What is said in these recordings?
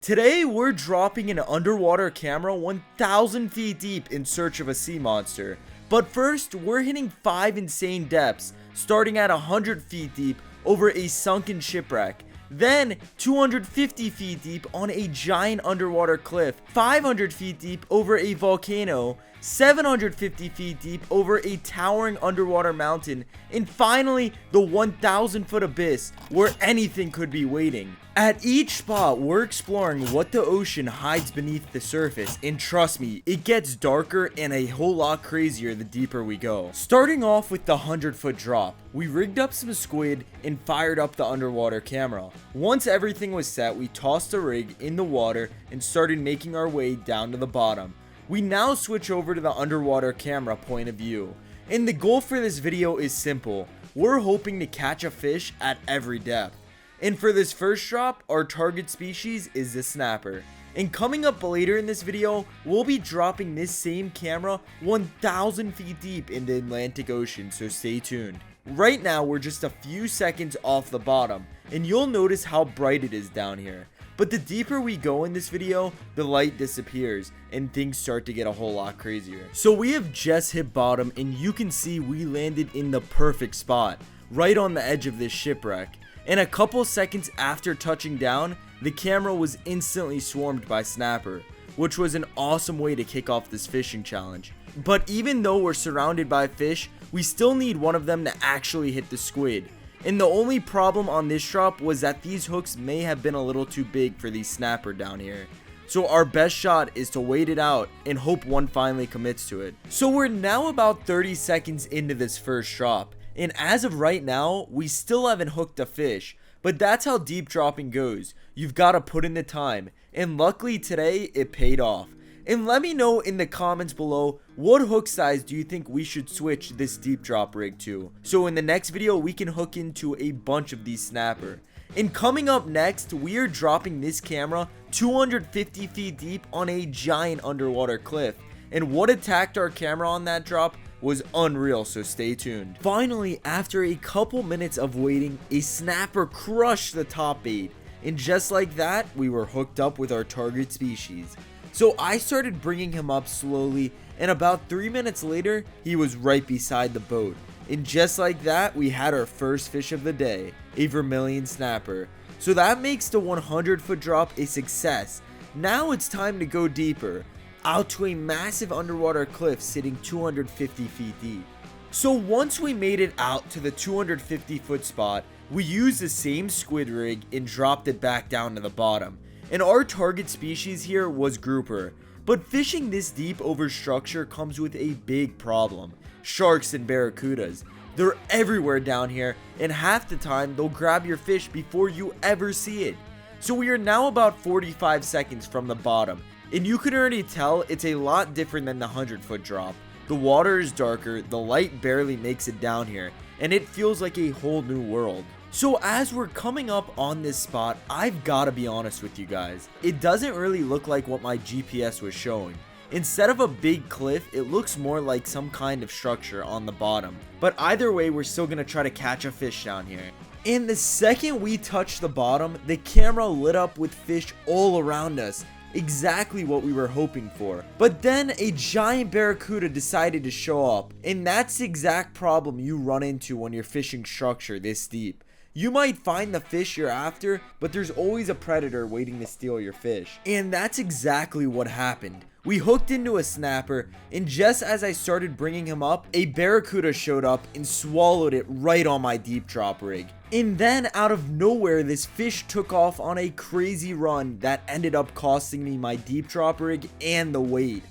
Today, we're dropping an underwater camera 1,000 feet deep in search of a sea monster. But first, we're hitting 5 insane depths, starting at 100 feet deep over a sunken shipwreck. Then, 250 feet deep on a giant underwater cliff, 500 feet deep over a volcano, 750 feet deep over a towering underwater mountain, and finally, the 1,000 foot abyss where anything could be waiting. At each spot, we're exploring what the ocean hides beneath the surface, and trust me, it gets darker and a whole lot crazier the deeper we go. Starting off with the 100-foot drop, we rigged up some squid and fired up the underwater camera. Once everything was set, we tossed the rig in the water and started making our way down to the bottom. We now switch over to the underwater camera point of view, and the goal for this video is simple. We're hoping to catch a fish at every depth. And for this first drop, our target species is the snapper. And coming up later in this video, we'll be dropping this same camera 1,000 feet deep in the Atlantic Ocean, so stay tuned. Right now, we're just a few seconds off the bottom, and you'll notice how bright it is down here. But the deeper we go in this video, the light disappears, and things start to get a whole lot crazier. So we have just hit bottom, and you can see we landed in the perfect spot, right on the edge of this shipwreck. And a couple seconds after touching down, the camera was instantly swarmed by snapper, which was an awesome way to kick off this fishing challenge. But even though we're surrounded by fish, we still need one of them to actually hit the squid. And the only problem on this drop was that these hooks may have been a little too big for these snapper down here. So our best shot is to wait it out and hope one finally commits to it. So we're now about 30 seconds into this first drop. And as of right now, we still haven't hooked a fish, but that's how deep dropping goes. You've got to put in the time, and luckily today it paid off. And let me know in the comments below, what hook size do you think we should switch this deep drop rig to? So in the next video, we can hook into a bunch of these snapper. And coming up next, we are dropping this camera 250 feet deep on a giant underwater cliff. And what attacked our camera on that drop was unreal, so stay tuned. Finally, after a couple minutes of waiting, a snapper crushed the top bait, and just like that, we were hooked up with our target species. So I started bringing him up slowly, and about 3 minutes later, he was right beside the boat. And just like that, we had our first fish of the day, a Vermilion snapper. So that makes the 100-foot drop a success. Now it's time to go deeper, out to a massive underwater cliff sitting 250 feet deep. So once we made it out to the 250 foot spot, we used the same squid rig and dropped it back down to the bottom. And our target species here was grouper. But fishing this deep over structure comes with a big problem: sharks and barracudas. They're everywhere down here, and half the time they'll grab your fish before you ever see it. So we are now about 45 seconds from the bottom, and you can already tell it's a lot different than the 100-foot drop. The water is darker, the light barely makes it down here, and it feels like a whole new world. So as we're coming up on this spot, I've got to be honest with you guys. It doesn't really look like what my GPS was showing. Instead of a big cliff, it looks more like some kind of structure on the bottom. But either way, we're still going to try to catch a fish down here. And the second we touched the bottom, the camera lit up with fish all around us. Exactly what we were hoping for. But then a giant barracuda decided to show up, and that's the exact problem you run into when you're fishing structure this deep. You might find the fish you're after, but there's always a predator waiting to steal your fish. And that's exactly what happened. We hooked into a snapper, and just as I started bringing him up, a barracuda showed up and swallowed it right on my deep drop rig. And then out of nowhere, this fish took off on a crazy run that ended up costing me my deep drop rig and the weight.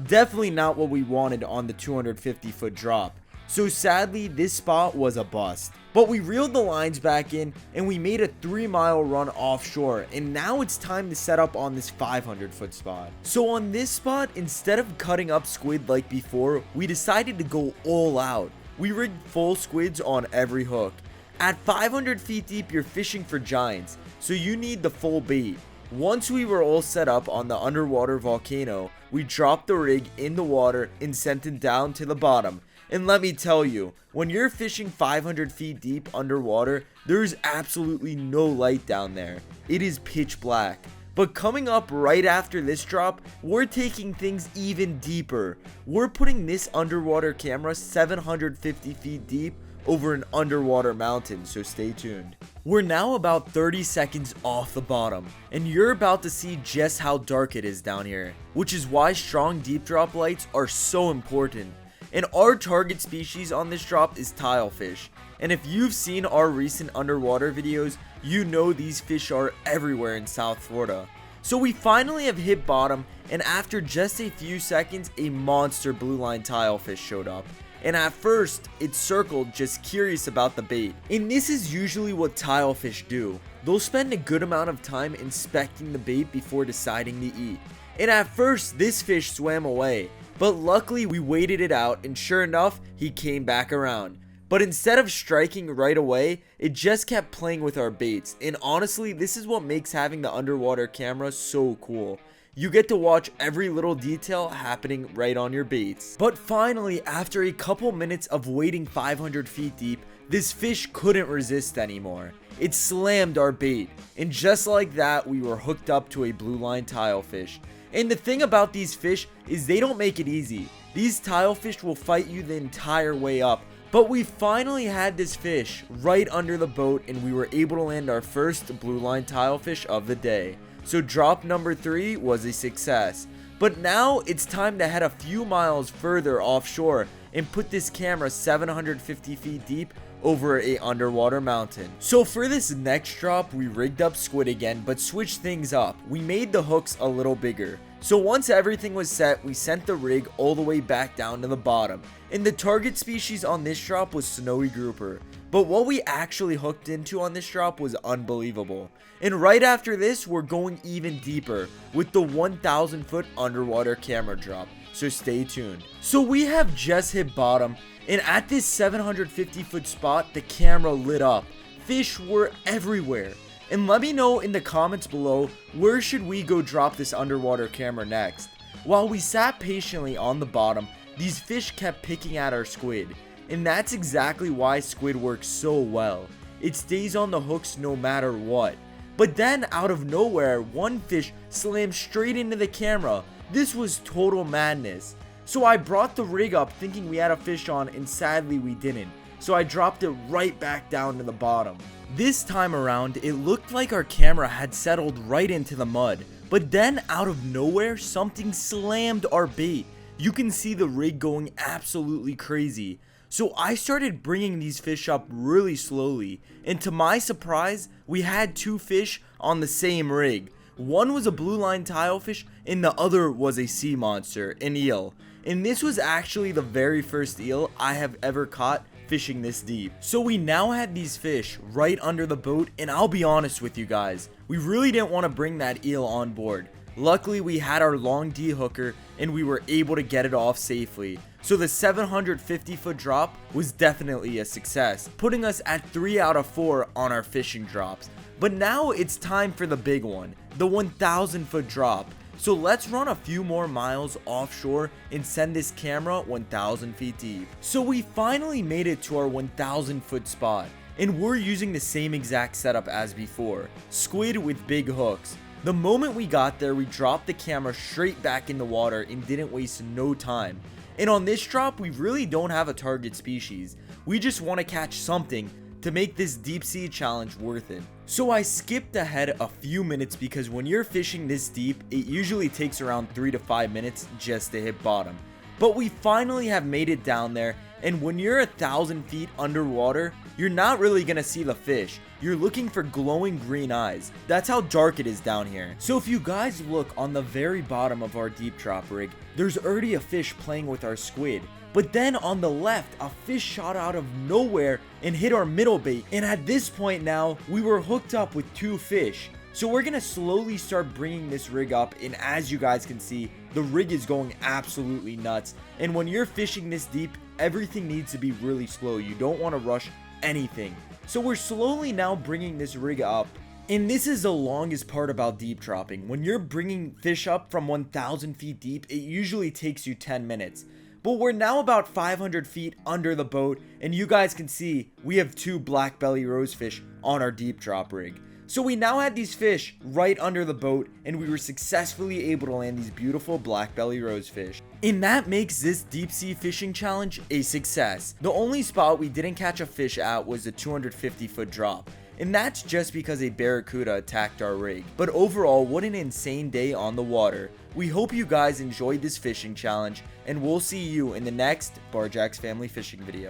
Definitely not what we wanted on the 250 foot drop. So sadly, this spot was a bust. But we reeled the lines back in, and we made a 3-mile run offshore, and now it's time to set up on this 500-foot spot. So on this spot, instead of cutting up squid like before, we decided to go all out. We rigged full squids on every hook. At 500 feet deep, you're fishing for giants, so you need the full bait. Once we were all set up on the underwater volcano, we dropped the rig in the water and sent it down to the bottom. And let me tell you, when you're fishing 500 feet deep underwater, there's absolutely no light down there. It is pitch black. But coming up right after this drop, we're taking things even deeper. We're putting this underwater camera 750 feet deep over an underwater mountain, so stay tuned. We're now about 30 seconds off the bottom, and you're about to see just how dark it is down here, which is why strong deep drop lights are so important. And our target species on this drop is Tilefish, and if you've seen our recent underwater videos, you know these fish are everywhere in South Florida. So we finally have hit bottom, and after just a few seconds, a monster blue line tilefish showed up. And at first, it circled just curious about the bait. And this is usually what tilefish do. They'll spend a good amount of time inspecting the bait before deciding to eat. And at first, this fish swam away, but luckily we waited it out, and sure enough, he came back around. But instead of striking right away, it just kept playing with our baits. And honestly, this is what makes having the underwater camera so cool. You get to watch every little detail happening right on your baits. But finally, after a couple minutes of waiting 500 feet deep, this fish couldn't resist anymore. It slammed our bait, and just like that, we were hooked up to a blue line tilefish. And the thing about these fish is they don't make it easy. These tilefish will fight you the entire way up. But we finally had this fish right under the boat, and we were able to land our first blue line tilefish of the day. So drop number 3 was a success. But now it's time to head a few miles further offshore and put this camera 750 feet deep over a underwater mountain. So for this next drop, we rigged up Squid again, but switched things up. We made the hooks a little bigger. So once everything was set, we sent the rig all the way back down to the bottom. And the target species on this drop was snowy grouper. But what we actually hooked into on this drop was unbelievable. And right after this, we're going even deeper with the 1,000 foot underwater camera drop. So stay tuned. So we have just hit bottom, and at this 750 foot spot, the camera lit up. Fish were everywhere. And let me know in the comments below, where should we go drop this underwater camera next? While we sat patiently on the bottom, these fish kept picking at our squid. And that's exactly why squid works so well. It stays on the hooks no matter what. But then out of nowhere, one fish slammed straight into the camera. This was total madness. So I brought the rig up thinking we had a fish on, and sadly we didn't. So I dropped it right back down to the bottom. This time around, it looked like our camera had settled right into the mud. But then out of nowhere, something slammed our bait. You can see the rig going absolutely crazy. So I started bringing these fish up really slowly, and to my surprise, we had 2 fish on the same rig. One was a blue line tilefish, and the other was a sea monster, an eel. And this was actually the very first eel I have ever caught fishing this deep. So we now had these fish right under the boat, and I'll be honest with you guys, we really didn't want to bring that eel on board. Luckily, we had our long D hooker, and we were able to get it off safely. So the 750 foot drop was definitely a success, putting us at 3 out of 4 on our fishing drops. But now it's time for the big one, the 1,000 foot drop. So let's run a few more miles offshore and send this camera 1,000 feet deep. So we finally made it to our 1,000 foot spot, and we're using the same exact setup as before, squid with big hooks. The moment we got there, we dropped the camera straight back in the water and didn't waste no time. And on this drop, we really don't have a target species. We just want to catch something to make this deep sea challenge worth it. So I skipped ahead a few minutes because when you're fishing this deep, it usually takes around 3 to 5 minutes just to hit bottom. But we finally have made it down there, and when you're 1,000 feet underwater, you're not really gonna see the fish. You're looking for glowing green eyes. That's how dark it is down here. So if you guys look on the very bottom of our deep drop rig, there's already a fish playing with our squid. But then on the left, a fish shot out of nowhere and hit our middle bait. And at this point now, we were hooked up with 2 fish. So we're gonna slowly start bringing this rig up, and as you guys can see, the rig is going absolutely nuts. And when you're fishing this deep, everything needs to be really slow. You don't want to rush anything. So we're slowly now bringing this rig up. And this is the longest part about deep dropping. When you're bringing fish up from 1,000 feet deep, it usually takes you 10 minutes. But we're now about 500 feet under the boat, and you guys can see we have 2 black belly rosefish on our deep drop rig. So we now had these fish right under the boat, and we were successfully able to land these beautiful black belly rosefish. And that makes this deep sea fishing challenge a success. The only spot we didn't catch a fish at was the 250-foot drop. And that's just because a barracuda attacked our rig. But overall, what an insane day on the water. We hope you guys enjoyed this fishing challenge, and we'll see you in the next Barjack's Family Fishing video.